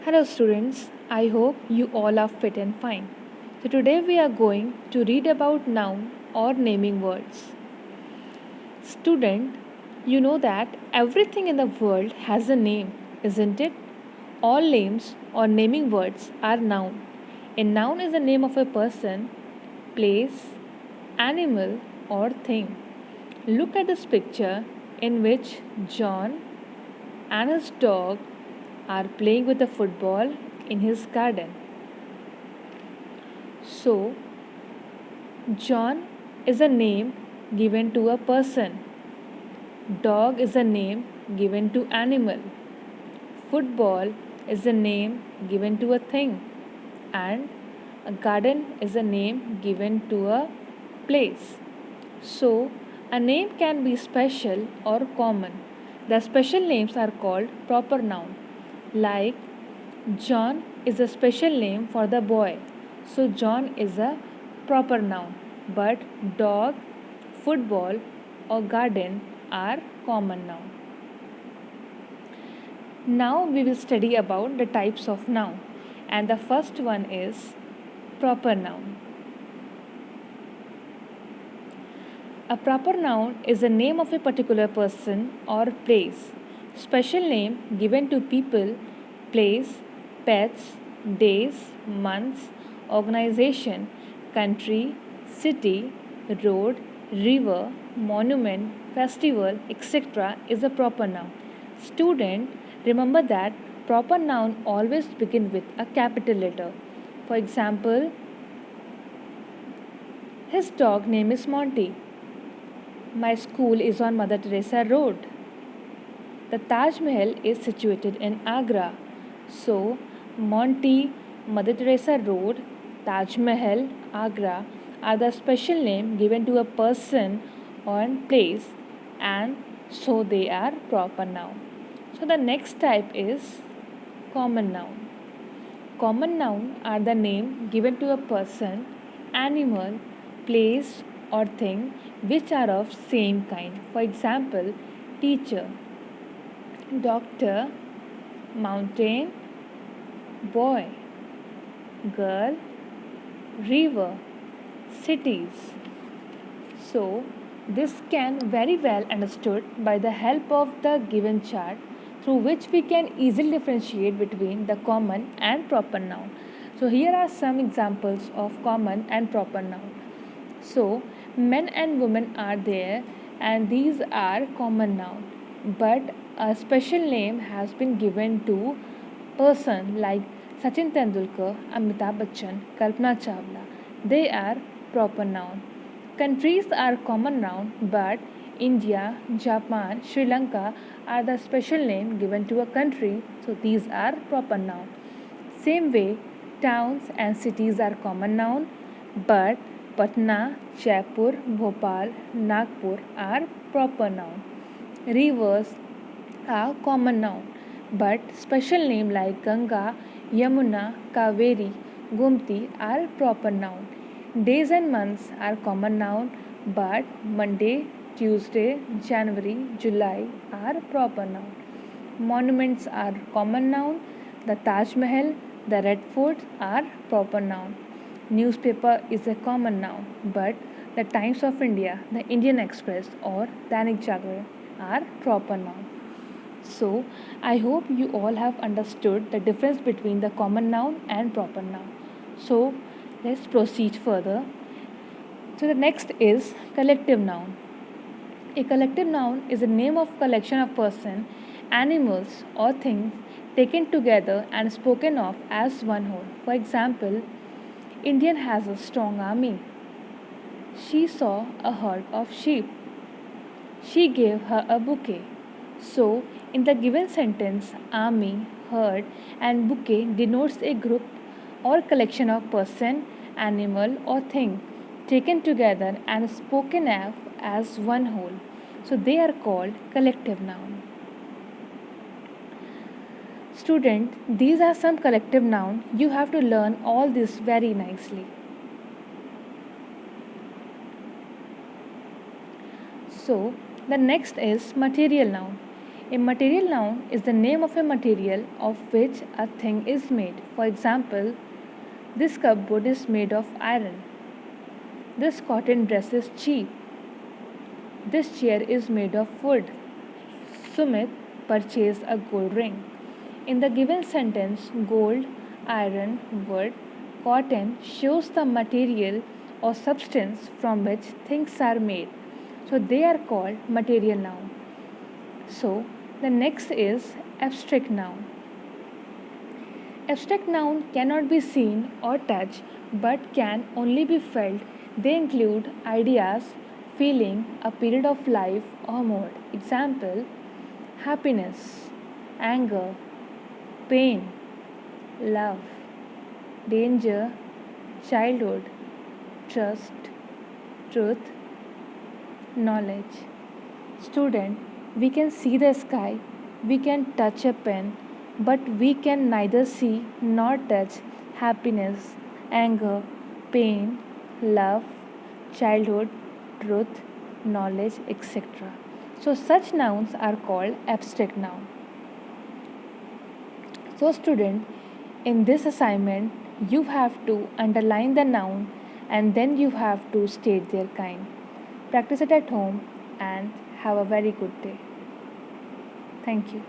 Hello, students. I hope you all are fit and fine. So, today we are going to read about noun or naming words. Student, you know that everything in the world has a name, isn't it? All names or naming words are noun. A noun is the name of a person, place, animal, or thing. Look at this picture in which John and his dog are playing with a football in his garden. So, John is a name given to a person. Dog is a name given to animal. Football is a name given to a thing. And a garden is a name given to a place. So, a name can be special or common. The special names are called proper noun. Like John is a special name for the boy. So, John is a proper noun. But dog, football, or garden are common noun. Now we will study about the types of noun. And the first one is proper noun. A proper noun is the name of a particular person or place. Special name given to people, place, pets, days, months, organization, country, city, road, river, monument, festival, etc. is a proper noun. Student, remember that proper noun always begin with a capital letter. For example, his dog name is Monty. My school is on Mother Teresa Road. The Taj Mahal is situated in Agra. So, Monty, Mother Teresa Road, Taj Mahal, Agra are the special name given to a person or place, and so they are proper noun. So, the next type is common noun. Common noun are the name given to a person, animal, place or thing which are of same kind. For example, teacher, doctor, mountain, boy, girl, river, cities. So, this can very well understood by the help of the given chart through which we can easily differentiate between the common and proper noun. So, here are some examples of common and proper noun. So, men and women are there, and these are common noun. But a special name has been given to person like Sachin Tendulkar, Amitabh Bachchan, Kalpana Chawla. They are proper noun. Countries are common noun, but India, Japan, Sri Lanka are the special name given to a country, so these are proper noun. Same way, towns and cities are common noun, but Patna, Jaipur, Bhopal, Nagpur are proper noun. Rivers are common noun, but special name like Ganga, Yamuna, Kaveri, Gomti are proper noun. Days and months are common noun, but Monday, Tuesday, January, July are proper noun. Monuments are common noun. The Taj Mahal, the Red Fort are proper noun. Newspaper is a common noun, but the Times of India, the Indian Express, or Dainik Jagran are proper noun. So, I hope you all have understood the difference between the common noun and proper noun. So, let's proceed further. So, the next is collective noun. A collective noun is a name of collection of person, animals, or things taken together and spoken of as one whole. For example, Indian has a strong army. She saw a herd of sheep. She gave her a bouquet. So, in the given sentence, army, herd, and bouquet denotes a group or collection of person, animal, or thing taken together and spoken of as one whole. So, they are called collective noun. Student, these are some collective noun. You have to learn all this very nicely. So, the next is material noun. A material noun is the name of a material of which a thing is made. For example, this cupboard is made of iron. This cotton dress is cheap. This chair is made of wood. Sumit purchased a gold ring. In the given sentence, gold, iron, wood, cotton shows the material or substance from which things are made. So they are called material noun. So the next is abstract noun. Abstract noun cannot be seen or touched but can only be felt. They include ideas, feeling, a period of life or mode. Example: happiness, anger, pain, love, danger, childhood, trust, truth, knowledge. Student, we can see the sky, we can touch a pen, but we can neither see nor touch happiness, anger, pain, love, childhood, truth, knowledge, etc. So, such nouns are called abstract noun. So, student, in this assignment, you have to underline the noun and then you have to state their kind. Practice it at home and have a very good day. Thank you.